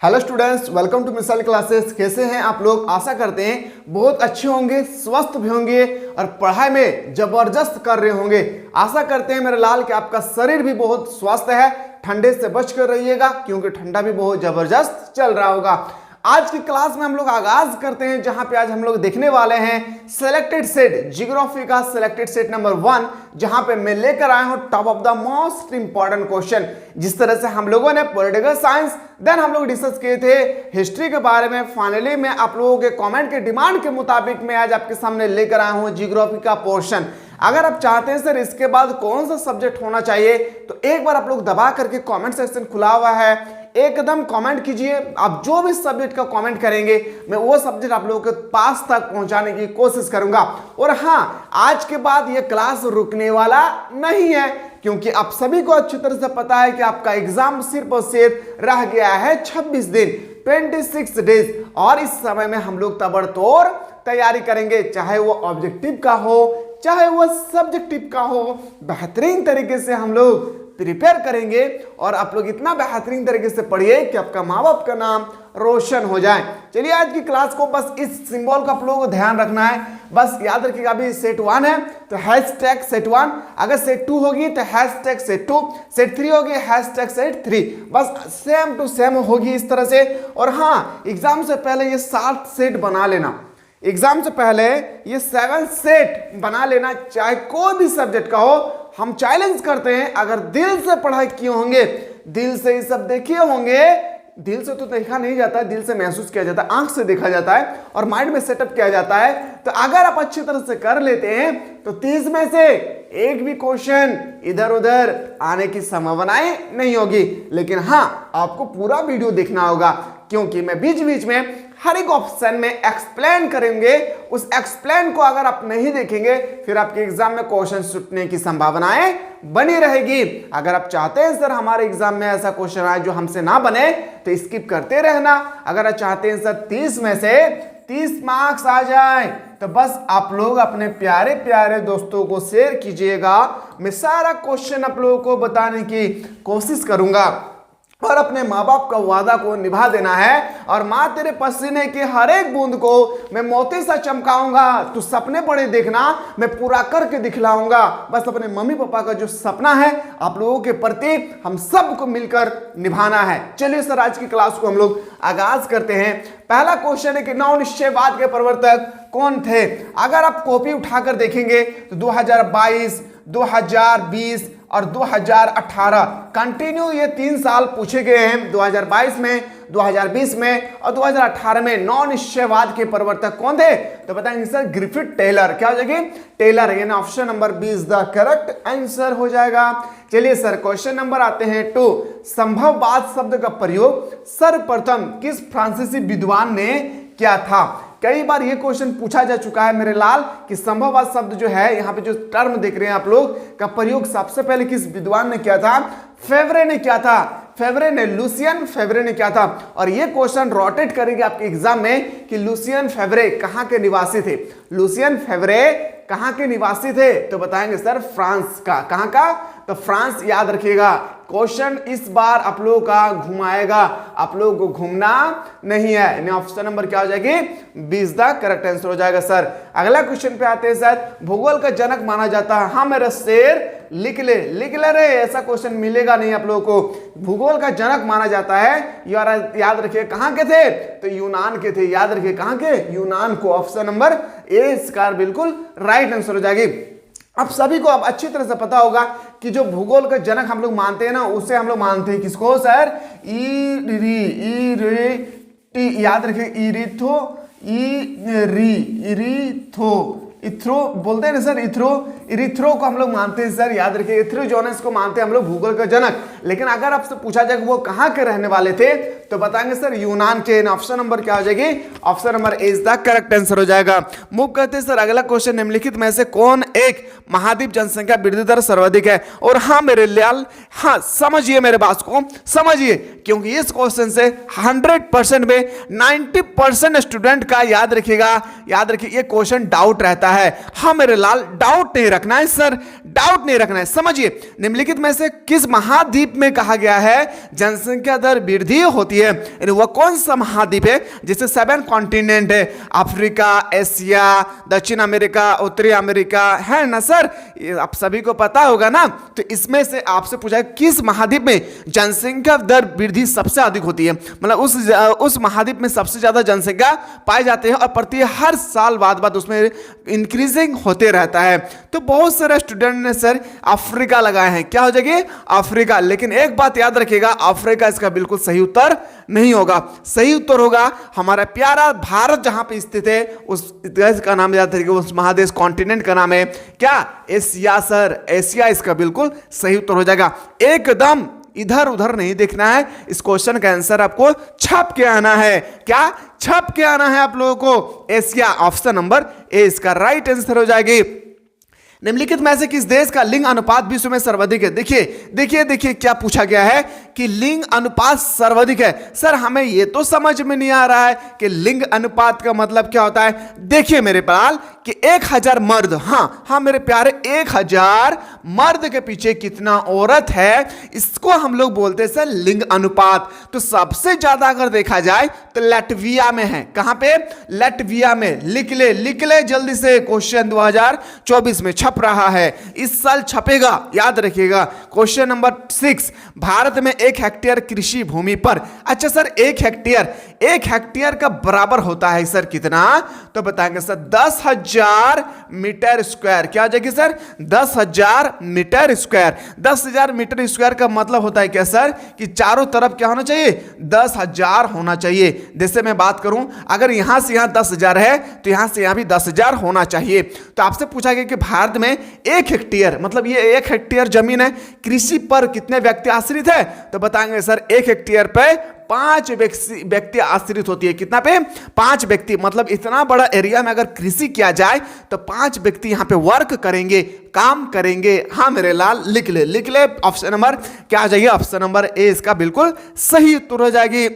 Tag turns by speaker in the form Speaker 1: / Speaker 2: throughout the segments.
Speaker 1: Hello students, welcome to मिसाल classes. कैसे हैं आप लोग? आशा करते हैं बहुत अच्छे होंगे, स्वस्थ भी होंगे और पढ़ाई में जबरदस्त कर रहे होंगे। आशा करते हैं मेरे लाल कि आपका शरीर भी बहुत स्वस्थ है। ठंडे से बच कर रहिएगा क्योंकि ठंडा भी बहुत जबरदस्त चल रहा होगा। आज की क्लास में हम लोग आगाज करते हैं जहां पे आज हम लोग देखने वाले हैं सिलेक्टेड सेट, जियोग्राफी का सिलेक्टेड सेट नंबर 1, जहां पे मैं लेकर आया हूं top of the most important question. जिस तरह से हम लोगों ने पॉलिटिकल साइंस देन हम लोग डिस्कस किए थे हिस्ट्री के बारे में, फाइनली मैं आप लोगों के कमेंट के डिमांड के मुताबिक मैं आज आपके सामने लेकर आया हूं जियोग्राफी का पोर्शन। अगर आप चाहते हैं सर इसके बाद कौन सा सब्जेक्ट होना चाहिए तो एक बार आप लोग दबा करके कमेंट सेक्शन खुला हुआ है, एकदम कमेंट कीजिए। आप जो भी सब्जेक्ट का कमेंट करेंगे मैं वो सब्जेक्ट आप लोगों के पास तक पहुंचाने की कोशिश करूंगा। और हाँ, आज के बाद ये क्लास रुकने वाला नहीं है क्योंकि आप सभी को अच्छी तरह से पता है कि आपका एग्जाम सिर्फ और सिर्फ रह गया है 26 दिन, 26 डेज। और इस समय में हम लोग ताबड़तोड़ तैयारी करेंगे, चाहे वो ऑब्जेक्टिव का हो चाहे वो सब्जेक्टिव का हो। बेहतरीन तरीके से हम लोग प्रिपेयर करेंगे और आप लोग इतना बेहतरीन तरीके से पढ़िए कि आपका माँ बाप का नाम रोशन हो जाए। चलिए आज की क्लास को बस इस सिंबल का आप लोगों को ध्यान रखना है। बस याद रखिएगा, अभी सेट 1 है तो हैशटैग सेट 1, अगर सेट 2 होगी तो हैशटैग सेट 2, सेट 3 होगी हैशटैग सेट 3। बस सेम टू सेम होगी इस तरह से। और हाँ, एग्जाम से पहले ये 7 सेट बना लेना, एग्जाम से पहले ये 7 सेट बना लेना, चाहे कोई भी सब्जेक्ट का हो। हम चैलेंज करते हैं, अगर दिल से पढ़ाई किए होंगे, दिल से ये सब देखे होंगे, दिल से तो देखा नहीं जाता है, दिल से महसूस किया जाता है, आंख से देखा जाता है और माइंड में सेटअप किया जाता है। तो अगर आप अच्छी तरह से कर लेते हैं तो 30 में से एक भी क्वेश्चन इधर उधर आने की संभावनाएं नहीं होगी। लेकिन हाँ, आपको पूरा वीडियो देखना होगा क्योंकि मैं बीच बीच में हर एक ऑप्शन में एक्सप्लेन करेंगे। उस एक्सप्लेन को अगर आप नहीं देखेंगे फिर आपके एग्जाम में क्वेश्चन छूटने की संभावनाएं बनी रहेगी। अगर आप चाहते हैं सर हमारे एग्जाम में ऐसा क्वेश्चन आए जो हमसे ना बने तो स्किप करते रहना। अगर आप चाहते हैं सर 30 में से 30 मार्क्स आ जाए तो बस आप लोग अपने प्यारे प्यारे दोस्तों को शेयर कीजिएगा। मैं सारा क्वेश्चन आप लोगों को बताने की कोशिश करूंगा और अपने माँ बाप का वादा को निभा देना है। और माँ तेरे पसीने की हर एक बूंद को मैं मोती सा चमकाऊंगा, तू सपने बड़े देखना, मैं पूरा करके दिखलाऊंगा। बस अपने मम्मी पापा का जो सपना है आप लोगों के प्रति हम सबको मिलकर निभाना है। चलिए सर आज की क्लास को हम लोग आगाज करते हैं। पहला क्वेश्चन है कि नौ निश्चयवाद के प्रवर्तक कौन थे? अगर आप कॉपी उठाकर देखेंगे तो 2022, 2020 और 2018 कंटिन्यू ये 3 साल पूछे गए हैं। 2022 में, 2020 में और 2018 में नौ निश्चयवाद के प्रवर्तक कौन थे? तो बताएंगे सर ग्रिफिथ टेलर। क्या हो जाएगी? टेलर, यानी option number B is the correct answer हो जाएगा। चलिए सर क्वेश्चन नंबर आते हैं 2। संभववाद शब्द का प्रयोग सर्वप्रथम किस फ्रांसीसी विद्वान ने किया था? कई बार ये क्वेश्चन पूछा जा चुका है मेरे लाल कि संभववाद शब्द जो है, यहाँ पे जो टर्म देख रहे हैं आप लोग, का प्रयोग सबसे पहले किस विद्वान ने किया था? फेवरे ने किया था। फेवरे ने, लुसियन फेवरे ने किया था। और ये क्वेश्चन रोटेट करेंगे आपके एग्जाम में कि लुसियन फेवरे कहाँ के निवासी थे? लुसियन फेवरे कहाँ के निवासी थे? तो बताएंगे सर फ्रांस का। कहाँ का? तो फ्रांस। याद रखिएगा, क्वेश्चन इस बार आप लोगों का घुमाएगा, आप लोगों को घूमना नहीं है। ऑप्शन नंबर क्या हो जाएगी? 20 द करेक्ट आंसर हो जाएगा सर। अगला क्वेश्चन पे आते हैं सर, भूगोल का जनक माना जाता है। हाँ मेरा शेर लिख ले रे, ऐसा क्वेश्चन मिलेगा नहीं आप लोगों को। भूगोल का जनक माना जाता है, याद रखिए कहाँ के थे? तो यूनान के थे। याद रखिए कहाँ के? यूनान को। ऑप्शन नंबर ए इसका बिल्कुल राइट आंसर हो जाएगी। अब सभी को अब अच्छी तरह से पता होगा कि जो भूगोल का जनक हम लोग मानते हैं ना, उसे हम लोग मानते हैं किसको सर? याद रखिए इथ्रो बोलते हैं ना सर, इरिथ्रो को हम लोग मानते हैं सर। याद रखिए इथ्रोजोनस को मानते हैं हम लोग भूगोल का जनक। लेकिन अगर आपसे पूछा जाए कि वो कहाँ के रहने वाले थे तो बताएंगे सर यूनान के। ऑप्शन नंबर क्या हो जाएगी? Option number A is the correct answer हो जाएगा। मूव करते हैं सर अगला क्वेश्चन, निम्नलिखित में से कौन एक महाद्वीप जनसंख्या वृद्धि दर सर्वाधिक है। और हाँ मेरे लाल, हाँ समझिए मेरे बात को समझिए, क्योंकि इस क्वेश्चन से 100% में 90% स्टूडेंट का याद रखिएगा, याद रखिए ये क्वेश्चन डाउट रहता है। हाँ मेरे लाल, डाउट नहीं रखना है सर, डाउट नहीं रखना है। समझिए निम्नलिखित में से किस महाद्वीप में कहा गया है जनसंख्या दर वृद्धि होती है? वह कौन सा महाद्वीप है जिससे 7 कॉन्टिनेंट है? अफ्रीका, एशिया, दक्षिण अमेरिका, उत्तरी अमेरिका, है ना सर? आप सभी को पता होगा ना। तो इसमें से आपसे पूछा है किस महाद्वीप में जनसंख्या दर वृद्धि सबसे अधिक होती है, मतलब उस महाद्वीप में सबसे ज्यादा जनसंख्या पाए जाते हैं और प्रति हर साल बाद उसमें इंक्रीजिंग होते रहता है। तो बहुत सारे स्टूडेंट ने सर अफ्रीका लगाए हैं। क्या हो जाएगी? अफ्रीका। लेकिन एक बात याद रखिएगा, अफ्रीका इसका बिल्कुल सही उत्तर नहीं होगा। सही उत्तर होगा हमारा प्यारा भारत जहां पे स्थित है, उस देश का नाम याद रखिएगा, उस महादेश कॉन्टिनेंट का नाम है क्या? एशिया सर, एशिया इसका बिल्कुल सही उत्तर हो जाएगा। एकदम इधर उधर नहीं देखना है, इस क्वेश्चन का आंसर आपको छप के आना है। क्या छप के आना है आप लोगों को? एशिया, ऑप्शन नंबर ए इसका राइट आंसर हो जाएगी। निम्नलिखित में से किस देश का लिंग अनुपात विश्व में सर्वाधिक है? देखिए क्या पूछा गया है कि लिंग अनुपात सर्वाधिक है। सर हमें यह तो समझ में नहीं आ रहा है कि लिंग अनुपात का मतलब क्या होता है। देखिए मेरे पाल कि 1000 मर्द, हाँ मेरे प्यारे, 1000 मर्द के पीछे कितना औरत है, इसको हम लोग बोलते हैं सर लिंग अनुपात। तो सबसे ज्यादा अगर देखा जाए तो लैटविया में है। कहां पे? लैटविया में। लिख ले जल्दी से, क्वेश्चन 2024 में छप रहा है, इस साल छपेगा, याद रखिएगा। क्वेश्चन नंबर 6, भारत में 1 हेक्टेयर कृषि भूमि पर, अच्छा सर 1 हेक्टेयर का बराबर होता है सर कितना? तो बताएंगे सर 10,000 मीटर स्क्वायर। क्या हो जाएगी sir? 10,000 metre square. 10,000 metre square का मतलब होता है क्या सर कि चारों तरफ क्या होना चाहिए? 10,000 होना चाहिए। जैसे मैं बात करूं, अगर यहां से यहां 10,000 है तो यहां से यहां भी 10,000 होना चाहिए। तो आपसे पूछा गया कि भारत में 1 हेक्टेयर, मतलब ये 1 हेक्टेयर जमीन है, कृषि पर कितने व्यक्ति आश्रित है? तो बताएंगे सर 1 हेक्टेयर पे 5 व्यक्ति आश्रित होती है। कितना पे? 5 व्यक्ति। मतलब इतना बड़ा एरिया में अगर कृषि किया जाए तो 5 व्यक्ति यहां पे वर्क करेंगे, काम करेंगे। हाँ मेरे लाल, लिख ले। ऑप्शन नंबर क्या आ जाएगी? ऑप्शन नंबर ए इसका बिल्कुल सही उत्तर हो जाएगी।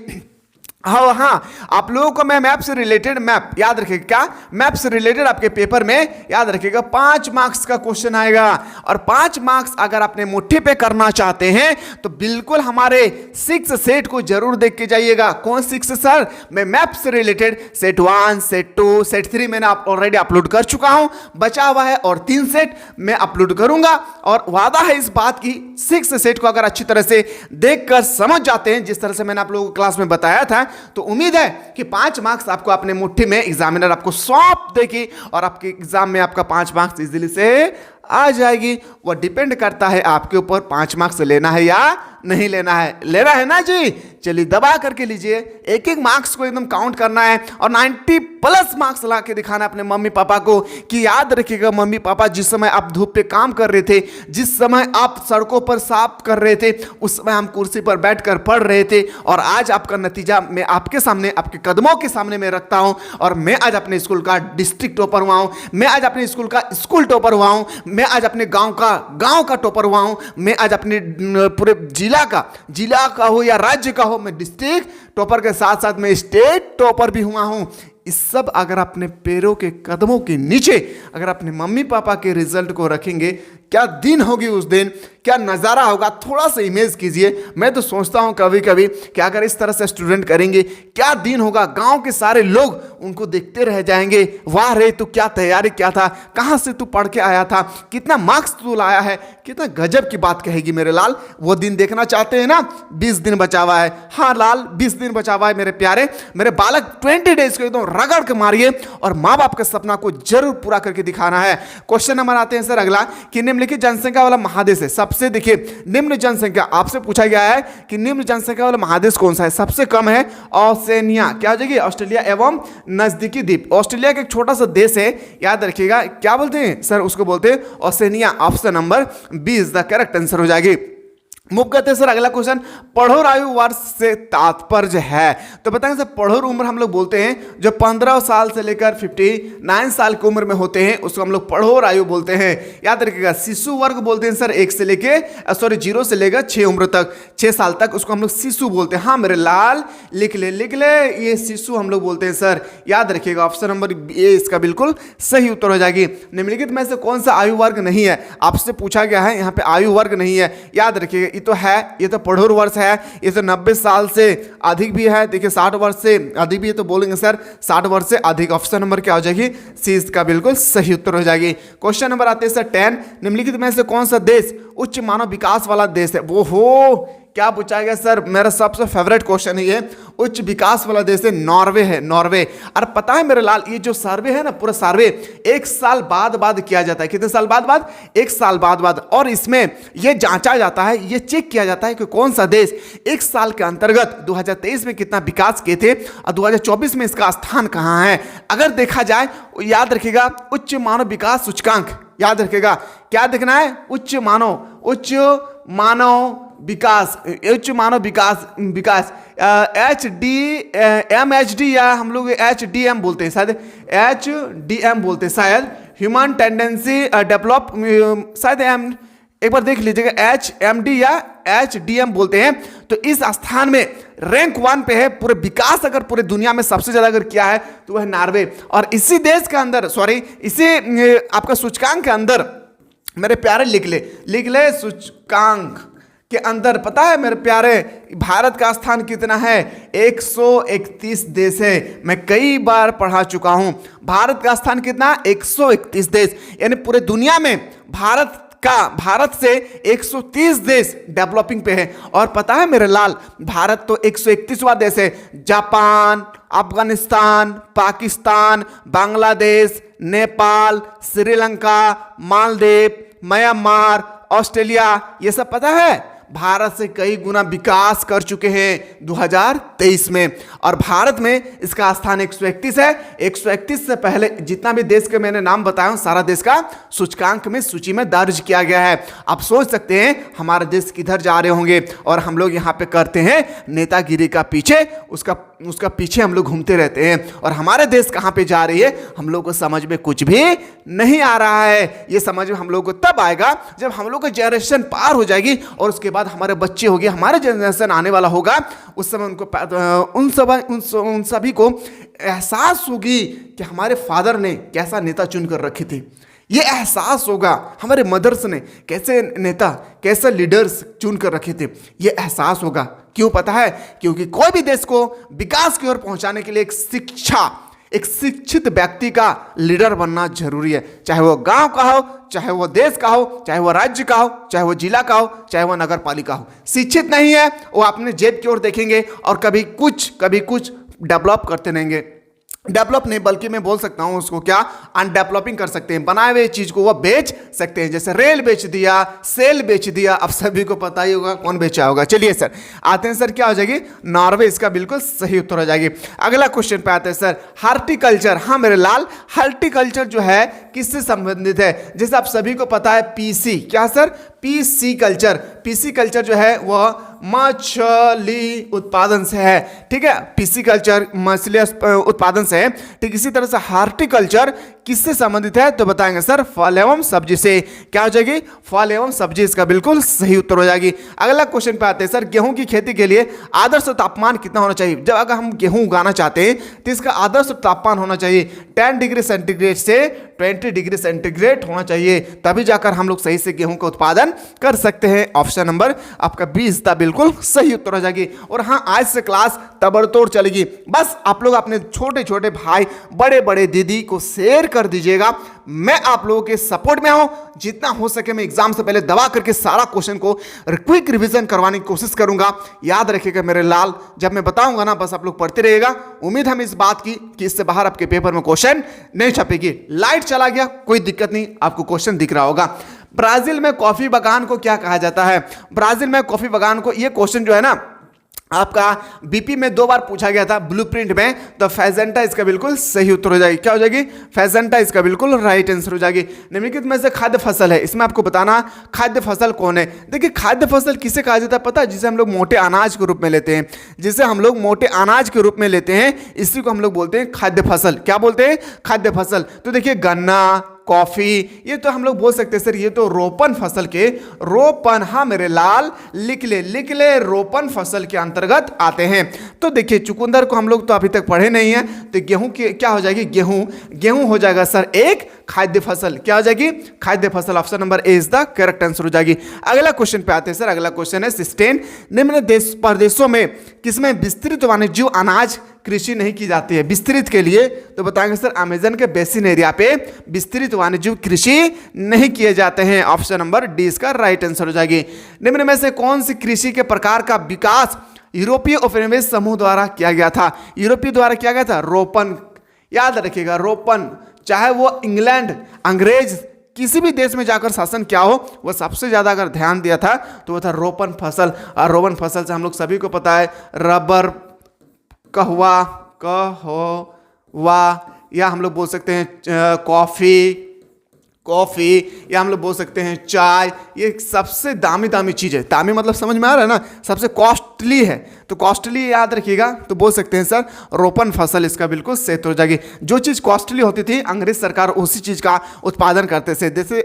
Speaker 1: हाँ आप लोगों को मैं मैप से रिलेटेड, मैप याद रखिएगा, क्या मैप से रिलेटेड आपके पेपर में याद रखिएगा 5 मार्क्स का क्वेश्चन आएगा। और 5 मार्क्स अगर आपने मुट्ठी पे करना चाहते हैं तो बिल्कुल हमारे 6 सेट को जरूर देख के जाइएगा। कौन 6 सर? मैं मैप से रिलेटेड सेट 1, सेट 2, सेट 3 मैंने ऑलरेडी अपलोड कर चुका हूं, बचा हुआ है और 3 सेट मैं अपलोड करूंगा। और वादा है इस बात की, 6 सेट को अगर अच्छी तरह से देखकर समझ जाते हैं, जिस तरह से मैंने आप लोगों को क्लास में बताया था, तो उम्मीद है कि 5 मार्क्स आपको अपने मुट्ठी में एग्जामिनर आपको सौंप देगी और आपके एग्जाम में आपका 5 मार्क्स इजीली से आ जाएगी। वो डिपेंड करता है आपके ऊपर 5 मार्क्स लेना है या नहीं लेना है। लेना है ना जी? चलिए दबा करके लीजिए, एक मार्क्स को एकदम काउंट करना है और 90+ मार्क्स ला के दिखाना अपने मम्मी पापा को कि याद रखिएगा मम्मी पापा, जिस समय आप धूप पे काम कर रहे थे, जिस समय आप सड़कों पर साफ कर रहे थे, उस समय हम कुर्सी पर बैठकर पढ़ रहे थे और आज आपका नतीजा मैं आपके सामने, आपके कदमों के सामने मैं रखता हूं। और मैं आज अपने स्कूल का डिस्ट्रिक्ट टॉपर हुआ हूं, मैं आज अपने स्कूल का स्कूल टॉपर हुआ हूं, मैं आज अपने गांव का टॉपर हुआ हूं, मैं आज अपने पूरे जिला का हो या राज्य का हो, मैं डिस्ट्रिक्ट टॉपर के साथ साथ मैं स्टेट टॉपर भी हुआ हूं। इस सब अगर अपने पैरों के कदमों के नीचे अगर अपने मम्मी पापा के रिजल्ट को रखेंगे, क्या दिन होगी उस दिन, क्या नज़ारा होगा, थोड़ा सा इमेज कीजिए। मैं तो सोचता हूं कभी कभी कि अगर इस तरह से स्टूडेंट करेंगे क्या दिन होगा। गांव के सारे लोग उनको देखते रह जाएंगे, वाह रे तू क्या तैयारी किया था, कहां से तू पढ़ के आया था, कितना मार्क्स तू लाया है, कितना गजब की बात कहेगी मेरे लाल। वो दिन देखना चाहते हैं ना? 20 दिन बचा हुआ है। हाँ लाल, 20 दिन बचा हुआ है मेरे प्यारे, मेरे बालक। 20 डेज को एकदम रगड़ के मारिए और माँ बाप के सपना को जरूर पूरा करके दिखाना है। क्वेश्चन नंबर आते हैं सर अगला कि निम्नलिखित जनसंख्या वाला महादेश है। सबसे देखिए निम्न जनसंख्या आपसे पूछा गया है कि निम्न जनसंख्या वाला महादेश कौन सा है? सबसे कम है ओशनिया। क्या हो जाएगी? ऑस्ट्रेलिया एवं नजदीकी द्वीप। ऑस्ट्रेलिया का एक छोटा सा देश है, याद रखिएगा। क्या बोलते हैं सर? उसको बोलते हैं Oceania. Option number B is the correct answer हो जाएगी। मूव करते हैं सर अगला क्वेश्चन। पढ़ोर आयु वर्ष से तात्पर्य है, तो बताएंगे सर पढ़ोर उम्र हम लोग बोलते हैं जो 15 साल से लेकर 59 साल की उम्र में होते हैं उसको हम लोग पढ़ोर आयु बोलते हैं। याद रखिएगा शिशु वर्ग बोलते हैं सर 1 से लेके 0 से लेकर 6 उम्र तक, 6 साल तक उसको हम लोग शिशु बोलते हैं। हाँ मेरे लाल लिख ले ये शिशु हम लोग बोलते हैं सर। याद रखिएगा ऑप्शन नंबर ए इसका बिल्कुल सही उत्तर हो जाएगी। निम्नलिखित में से कौन सा आयु वर्ग नहीं है, आपसे पूछा गया है, यहाँ पे आयु वर्ग नहीं है। याद रखिएगा ये तो है, ये तो पढ़ोर वर्ष है, ये तो 90 साल से अधिक भी है, देखिए 60 वर्ष से अधिक भी है, तो बोलेंगे सर 60 वर्ष से अधिक। ऑप्शन नंबर क्या हो जाएगी, सी इसका बिल्कुल सही उत्तर हो जाएगी। क्वेश्चन नंबर आते हैं सर 10। निम्नलिखित में से कौन सा देश उच्च मानव विकास वाला देश है। वो हो क्या पूछा गया सर, मेरा सबसे फेवरेट क्वेश्चन है ये। उच्च विकास वाला देश है नॉर्वे है, नॉर्वे। और पता है मेरे लाल ये जो सर्वे है ना, पूरा सर्वे 1 साल बाद किया जाता है। कितने साल बाद 1 साल बाद। और इसमें ये जांचा जाता है, ये चेक किया जाता है कि कौन सा देश 1 साल के अंतर्गत 2023 में कितना विकास किए थे और 2024 में इसका स्थान कहाँ है। अगर देखा जाए, याद रखिएगा उच्च मानव विकास सूचकांक, याद रखिएगा क्या देखना है, उच्च मानव विकास HDMHD या हम लोग HDM बोलते हैं शायद, HDM बोलते हैं शायद, ह्यूमन टेंडेंसी डेवलप, शायद एक बार देख लीजिएगा HMD या HDM बोलते हैं। तो इस स्थान में रैंक 1 पे है पूरे विकास, अगर पूरे दुनिया में सबसे ज्यादा अगर किया है तो वह नॉर्वे। और इसी देश के अंदर इसी आपका सूचकांक के अंदर मेरे प्यारे लिख ले सूचकांक के अंदर पता है मेरे प्यारे भारत का स्थान कितना है, 131 देश है। मैं कई बार पढ़ा चुका हूं भारत का स्थान कितना, 131 देश, यानी पूरे दुनिया में भारत से 130 देश डेवलपिंग पे है। और पता है मेरे लाल भारत तो 131वां देश है। Japan, Afghanistan, Pakistan, Bangladesh, Nepal, Sri Lanka, Maldives, Myanmar, Australia, ये सब पता है भारत से कई गुना विकास कर चुके हैं 2023 में। और भारत में इसका स्थान 131 है। 131 से पहले जितना भी देश के मैंने नाम बताया हूं सारा देश का सूचकांक में सूची में दर्ज किया गया है। आप सोच सकते हैं हमारे देश किधर जा रहे होंगे, और हम लोग यहाँ पे करते हैं नेतागिरी का पीछे, उसका पीछे हम लोग घूमते रहते हैं। और हमारे देश कहाँ पे जा रही है हम लोग को समझ में कुछ भी नहीं आ रहा है। ये समझ में हम लोग को तब आएगा जब हम लोग का जनरेशन पार हो जाएगी और उसके बाद हमारे बच्चे होंगे, हमारे जनरेशन आने वाला होगा। उस समय उनको उन सभी को एहसास होगी कि हमारे फादर ने कैसा नेता चुनकर रखे थे। ये एहसास होगा हमारे मदर्स ने कैसे नेता, कैसे लीडर्स चुन कर रखे थे। ये एहसास होगा। क्यों पता है, क्योंकि कोई भी देश को विकास की ओर पहुंचाने के लिए एक शिक्षित व्यक्ति का लीडर बनना जरूरी है। चाहे वो गांव का हो, चाहे वो देश का हो, चाहे वो राज्य का हो, चाहे वो जिला का हो, चाहे वो नगर पालिका हो। शिक्षित नहीं है वो अपने जेब की ओर देखेंगे और कभी कुछ डेवलप करते रहेंगे। डेवलप नहीं बल्कि मैं बोल सकता हूं उसको क्या, अनडेवलपिंग कर सकते हैं। बनाए हुए चीज को वो बेच सकते हैं, जैसे रेल बेच दिया, सेल बेच दिया। अब सभी को पता ही होगा कौन बेचा होगा। चलिए सर आते हैं सर, क्या हो जाएगी, नॉर्वे इसका बिल्कुल सही उत्तर हो जाएगी। अगला क्वेश्चन पे आते हैं सर, हार्टिकल्चर। हाँ मेरे लाल हार्टिकल्चर जो है किससे संबंधित है। जैसे आप सभी को पता है पीसी, क्या सर, पीसी कल्चर जो है वह मछली उत्पादन से है। ठीक है, पीसी कल्चर मछली उत्पादन से है। ठीक इसी तरह से हार्टिकल्चर किससे संबंधित है, तो बताएंगे सर फल एवं सब्जी से। क्या हो जाएगी, फल एवं सब्जी, इसका बिल्कुल सही उत्तर हो जाएगी। अगला क्वेश्चन पे आते हैं सर, गेहूं की खेती के लिए आदर्श तापमान कितना होना चाहिए। जब अगर हम गेहूं उगाना चाहते हैं तो इसका आदर्श तापमान होना चाहिए 10 डिग्री सेंटीग्रेड से 20 डिग्री सेंटीग्रेड होना चाहिए, तभी जाकर हम लोग सही से गेहूं का उत्पादन कर सकते हैं। ऑप्शन नंबर आपका 20 था बिल्कुल सही उत्तर हो जाएगी। और हाँ आज से क्लास तबड़तोड़ चलेगी। बस आप लोग अपने छोटे छोटे भाई, बड़े बड़े दीदी को शेयर कर दीजिएगा। मैं आप लोगों के सपोर्ट में हूं, जितना हो सके मैं एग्जाम से पहले दबा करके सारा क्वेश्चन को क्विक रिवीजन करवाने की कोशिश करूंगा। याद रखिएगा मेरे लाल, जब मैं बताऊंगा ना बस आप लोग पढ़ते रहिएगा। उम्मीद हम इस बात की कि इससे बाहर आपके पेपर में क्वेश्चन नहीं छपेगी। लाइट चला गया कोई दिक्कत नहीं, आपको क्वेश्चन दिख रहा होगा। ब्राजील में कॉफी बागान को क्या कहा जाता है। ब्राजील में कॉफी बागान को, ये क्वेश्चन जो है ना आपका बीपी में 2 बार पूछा गया था ब्लूप्रिंट में, तो फैजेंटा इसका बिल्कुल सही उत्तर हो जाएगी। क्या हो जाएगी? फैजेंटा इसका बिल्कुल राइट आंसर हो जाएगी। निम्नलिखित में से खाद्य फसल है, इसमें आपको बताना खाद्य फसल कौन है। देखिए खाद्य फसल किसे कहा जाता है पता है? जिसे हम लोग मोटे अनाज के रूप में लेते हैं, जिसे हम लोग मोटे अनाज के रूप में लेते हैं, इसी को हम लोग बोलते हैं खाद्य फसल। क्या बोलते हैं? खाद्य फसल। तो देखिए गन्ना, कॉफी, ये तो हम लोग बोल सकते हैं सर ये तो रोपन फसल के, रोपन, हाँ मेरे लाल लिख ले रोपन फसल के अंतर्गत आते हैं। तो देखिए चुकंदर को हम लोग तो अभी तक पढ़े नहीं है, तो गेहूं की क्या हो जाएगी? गेहूं हो जाएगा सर एक खाद्य फसल। क्या हो जाएगी? खाद्य फसल। Option number A is the correct answer हो जाएगी। अगला क्वेश्चन पे आते हैं सर। अगला क्वेश्चन है सिस्टेन निम्न देश प्रदेशों में किसमें विस्तृत वाणिज्य अनाज कृषि नहीं की जाती है? विस्तृत के लिए तो बताएंगे सर अमेजन के बेसिन एरिया पे विस्तृत वाणिज्य कृषि नहीं किए जाते हैं। ऑप्शन नंबर डी इसका राइट आंसर हो जाएगी। निम्न में से कौन सी कृषि के प्रकार का विकास यूरोपीय उपनिवेश समूह द्वारा किया गया था? यूरोपीय द्वारा किया गया था रोपन। याद रखिएगा रोपन, चाहे वो इंग्लैंड, अंग्रेज किसी भी देश में जाकर शासन क्या हो, वो सबसे ज्यादा अगर ध्यान दिया था तो वो था रोपन फसल। और रोपन फसल से हम लोग सभी को पता है रबर, कहवा या हम लोग बोल सकते हैं कॉफ़ी या हम लोग बोल सकते हैं चाय, ये सबसे दामी चीज़ है। दामी मतलब समझ में आ रहा है ना, सबसे कॉस्टली है, तो कॉस्टली याद रखिएगा, तो बोल सकते हैं सर रोपन फसल इसका बिल्कुल सही हो जाएगी। जो चीज़ कॉस्टली होती थी अंग्रेज सरकार उसी चीज़ का उत्पादन करते थे। जैसे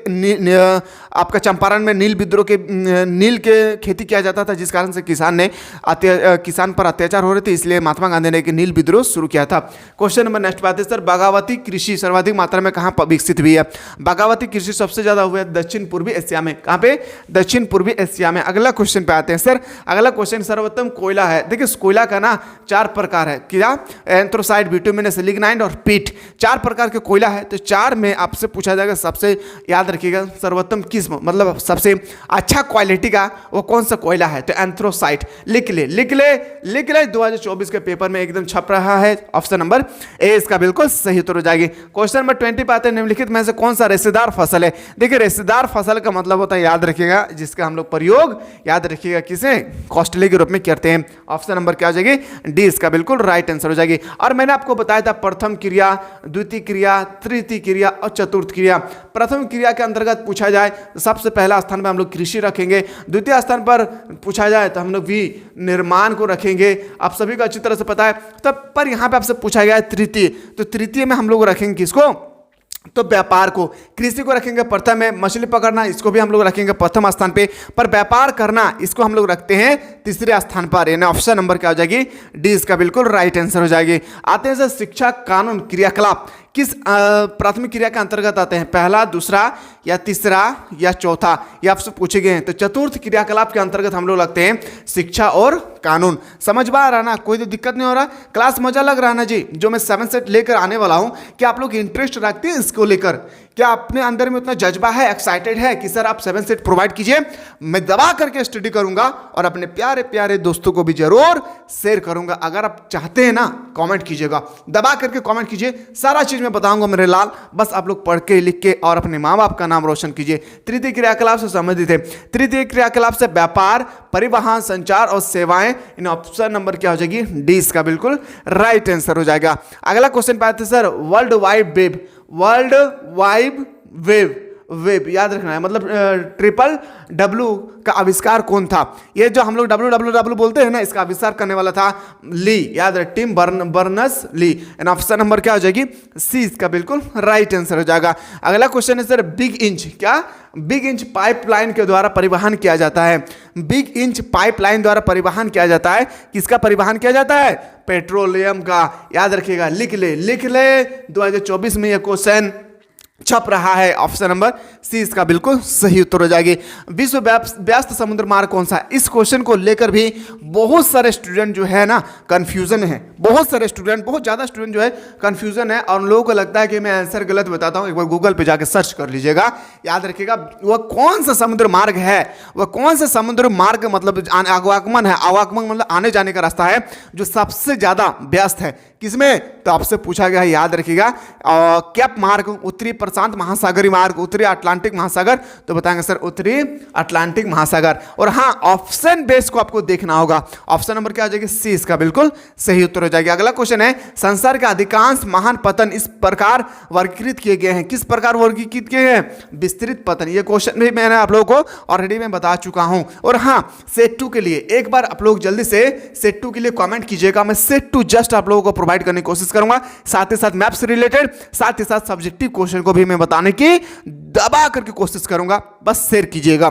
Speaker 1: आपका चंपारण में नील के खेती किया जाता था, जिस कारण से किसान पर अत्याचार हो रहे थे, इसलिए महात्मा गांधी ने नील विद्रोह शुरू किया था। क्वेश्चन नंबर नेक्स्ट बात है सर बगावती कृषि सर्वाधिक मात्रा में कहाँ विकसित हुई है? बगावती कृषि सबसे ज्यादा हुआ है दक्षिण पूर्वी एशिया में। कहाँ पे? दक्षिण पूर्वी एशिया में। अगला क्वेश्चन पे आते हैं सर। अगला क्वेश्चन सर्वोत्तम कोयला है। देखिए कोयला का ना 4 प्रकार है, क्या? एंथ्रासाइट, बिटुमिनस, लिग्नाइट और पीट। 4 प्रकार के कोयला है, तो 4 में आपसे पूछा जाएगा सबसे, याद रखिएगा, सर्वोत्तम किस्म मतलब सबसे अच्छा क्वालिटी का वो कौन सा कोयला है? तो एंथ्रासाइट। लिख ले 2024 के पेपर में एकदम छप रहा है। ऑप्शन नंबर ए इसका बिल्कुल सही उत्तर हो जाएगी। क्वेश्चन नंबर 20 पे आते हैं। निम्नलिखित में से कौन सा रेशेदार फसल है? देखिए रेशेदार फसल का मतलब होता है, याद रखिएगा, जिसका हम लोग प्रयोग, याद रखिएगा, किसे? कॉस्टली के रूप में करते हैं। ऑप्शन नंबर क्या हो जाएगी? डी इसका बिल्कुल राइट आंसर हो जाएगी। और मैंने आपको बताया था प्रथम क्रिया, द्वितीय क्रिया, तृतीय क्रिया और चतुर्थ क्रिया। प्रथम क्रिया के अंतर्गत पूछा जाए तो सबसे पहला स्थान पर हम लोग कृषि रखेंगे, द्वितीय स्थान पर पूछा जाए तो हम लोग भी निर्माण को रखेंगे, आप सभी को अच्छी तरह से पता है। तब पर यहाँ पे आपसे पूछा गया है तृतीय, तो तृतीय में हम लोग रखेंगे किसको? तो व्यापार को। कृषि को रखेंगे प्रथम में, मछली पकड़ना इसको भी हम लोग रखेंगे प्रथम स्थान पे, पर व्यापार करना इसको हम लोग रखते हैं तीसरे स्थान पर। यानी ऑप्शन नंबर क्या हो जाएगी? डी इसका बिल्कुल राइट आंसर हो जाएगी। आते हैं सर शिक्षा कानून क्रियाकलाप किस प्राथमिक क्रिया के अंतर्गत आते हैं? पहला, दूसरा या तीसरा या चौथा, ये आपसे पूछे गए हैं। तो चतुर्थ क्रियाकलाप के अंतर्गत हम लोग लगते हैं शिक्षा और कानून। समझ में आ रहा ना? कोई तो दिक्कत नहीं हो रहा? क्लास मजा लग रहा है ना जी? जो मैं 7 सेट लेकर आने वाला हूं, क्या आप लोग इंटरेस्ट रखते हैं इसको लेकर? क्या अपने अंदर में उतना जज्बा है, एक्साइटेड है कि सर आप 7 सेट प्रोवाइड कीजिए, मैं दबा करके स्टडी करूंगा और अपने प्यारे प्यारे दोस्तों को भी जरूर शेयर करूंगा। अगर आप चाहते हैं ना, कमेंट कीजिएगा, दबा करके कमेंट कीजिए, सारा चीज मैं बताऊंगा मेरे लाल। बस आप लोग पढ़ के, लिख के और अपने माँ बाप का नाम रोशन कीजिए। तृतीय क्रियाकलाप से संबंधित है। तृतीय क्रियाकलाप से व्यापार, परिवहन, संचार और सेवाएं। इन ऑप्शन नंबर क्या हो जाएगी? डी इसका बिल्कुल राइट आंसर हो जाएगा। अगला क्वेश्चन पे आते हैं sir world wide web. World wide web याद रखना है, मतलब WWW का आविष्कार कौन था? ये जो हम लोग WWW बोलते हैं ना, इसका आविष्कार करने वाला था ली, याद रहे, Tim Berners Lee. And option number क्या हो जाएगी? सी इसका बिल्कुल राइट आंसर हो जाएगा। अगला क्वेश्चन है सर बिग इंच। क्या? बिग इंच पाइपलाइन के द्वारा परिवहन किया जाता है। बिग इंच पाइपलाइन द्वारा परिवहन किया जाता है। किसका परिवहन किया जाता है? पेट्रोलियम का। याद रखिएगा, लिख ले 2024 में यह क्वेश्चन छप रहा है। ऑप्शन नंबर सी इसका बिल्कुल सही उत्तर हो जाएगी। विश्व व्यस्त समुद्र मार्ग कौन सा है? इस क्वेश्चन को लेकर भी बहुत सारे स्टूडेंट जो है ना कंफ्यूजन है। बहुत सारे स्टूडेंट, बहुत ज़्यादा स्टूडेंट जो है कंफ्यूजन है, और उन लोगों को लगता है कि मैं आंसर गलत बताता हूँ। एक बार गूगल पे जाकर सर्च कर लीजिएगा, याद रखिएगा वह कौन सा समुद्र मार्ग है। वह कौन सा समुद्र मार्ग मतलब आवागमन है, आवागमन मतलब आने जाने का रास्ता है, जो सबसे ज़्यादा व्यस्त है। किसमें? तो आपसे पूछा गया है, याद रखिएगा। कैप मार्ग उत्तरी प्रशांत महासागरीय मार्ग, उत्तरी अटलांटिक महासागर, तो बताएंगे सर उत्तरी अटलांटिक महासागर। और हाँ, ऑप्शन बेस को आपको देखना होगा। ऑप्शन नंबर क्या हो जाएगी? सी इसका बिल्कुल सही उत्तर हो जाएगा। अगला क्वेश्चन है, संसार के अधिकांश महान पतन इस प्रकार वर्गीकृत किए गए हैं। किस प्रकार वर्गीकृत किए हैं? विस्तृत पतन। ये क्वेश्चन भी मैंने आप लोगों को ऑलरेडी मैं बता चुका हूं। और हाँ, सेट 2 के लिए एक बार आप लोग जल्दी से सेट 2 के लिए कमेंट कीजिएगा। मैं सेट 2 जस्ट आप लोगों को प्रोवाइड करने की कोशिश करूंगा, साथ ही साथ मैप्स रिलेटेड, साथ ही साथ सब्जेक्टिव क्वेश्चन को भी मैं बताने की दबा करके कोशिश करूंगा। बस शेयर कीजिएगा।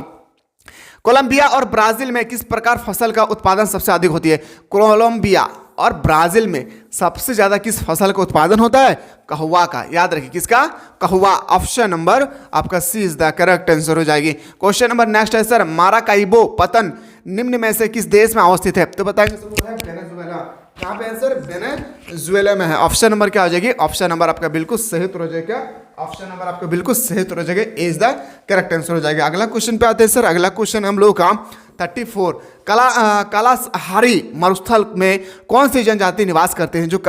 Speaker 1: कोलंबिया और ब्राजील में किस प्रकार फसल का उत्पादन सबसे अधिक होती है? कोलंबिया और ब्राजील में सबसे ज्यादा किस फसल का उत्पादन होता है? कहवा का। याद रखिए, किसका? कहवा। ऑप्शन नंबर आपका सी इज द करेक्ट आंसर हो जाएगी। क्वेश्चन नंबर नेक्स्ट है सर, माराकाइबो पतन निम्न में से किस देश में अवस्थित है? तो बताएंगे सर, वो है वेनेजुएला। कहां पे है सर? वेनेजुएला में है। ऑप्शन नंबर क्या हो जाएगी? ऑप्शन नंबर आपका बिल्कुल सही उत्तर हो जाएगा। ऑप्शन नंबर आपका बिल्कुल सही उत्तर हो जाएगा, इज द करेक्ट आंसर हो जाएगा। अगला क्वेश्चन पे आते हैं सर। अगला क्वेश्चन हम लोग का 34, कालाहारी मरुस्थल में कौन सी जनजाति निवास करते हैं? जो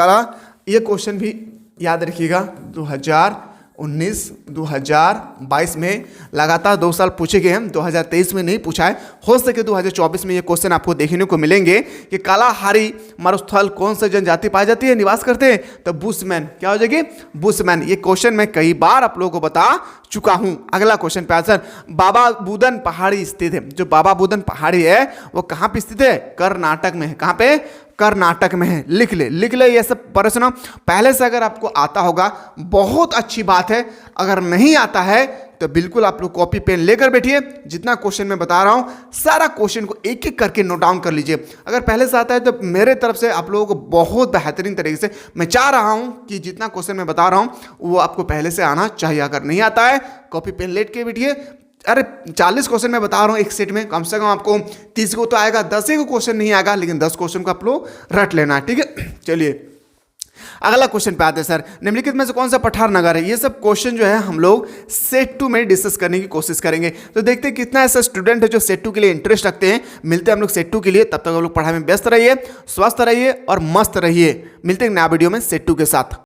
Speaker 1: ये क्वेश्चन भी याद रखिएगा, 2019, 2022 में लगातार 2 साल पूछे गए हैं, 2023 में नहीं पूछा है। हो सके 2024 में ये क्वेश्चन आपको देखने को मिलेंगे कि कालाहारी मरुस्थल कौन सी जनजाति पाई जाती है, निवास करते हैं? तो बुशमैन। क्या हो जाएगी? बुशमैन। ये क्वेश्चन मैं कई बार आप लोगों को बता चुका हूं। अगला क्वेश्चन पे सर, बाबा बुदन पहाड़ी स्थित है। जो बाबा बुदन पहाड़ी है वो कहां पे स्थित है? कर्नाटक में है। कहां पे? कर्नाटक में है। लिख ले ये सब प्रश्न पहले से अगर आपको आता होगा बहुत अच्छी बात है, अगर नहीं आता है तो बिल्कुल आप लोग कॉपी पेन लेकर बैठिए। जितना क्वेश्चन मैं बता रहा हूं सारा क्वेश्चन को एक एक करके नोट डाउन कर लीजिए। अगर पहले से आता है तो मेरे तरफ से आप लोगों को बहुत बेहतरीन तरीके से मैं चाह रहा हूं कि जितना क्वेश्चन मैं बता रहा हूं वो आपको पहले से आना चाहिए। अगर नहीं आता है कॉपी पेन लेट के बैठिए। अरे 40 क्वेश्चन मैं बता रहा हूँ एक सेट में, कम से कम आपको 30 को तो आएगा, 10 को क्वेश्चन नहीं आएगा, लेकिन 10 क्वेश्चन को आप लोग रट लेना है, ठीक है। चलिए अगला क्वेश्चन पे आते हैं सर, निम्नलिखित में से कौन सा पठार नगर है? ये सब क्वेश्चन जो है हम लोग सेट 2 में डिस्कस करने की कोशिश करेंगे। तो देखते हैं कितना ऐसा स्टूडेंट है जो सेट 2 के लिए इंटरेस्ट रखते हैं। मिलते हैं हम लोग सेट 2 के लिए, तब तक हम लोग पढ़ाई में व्यस्त रहिए, स्वस्थ रहिए और मस्त रहिए। मिलते हैं नया वीडियो में सेट 2 के साथ।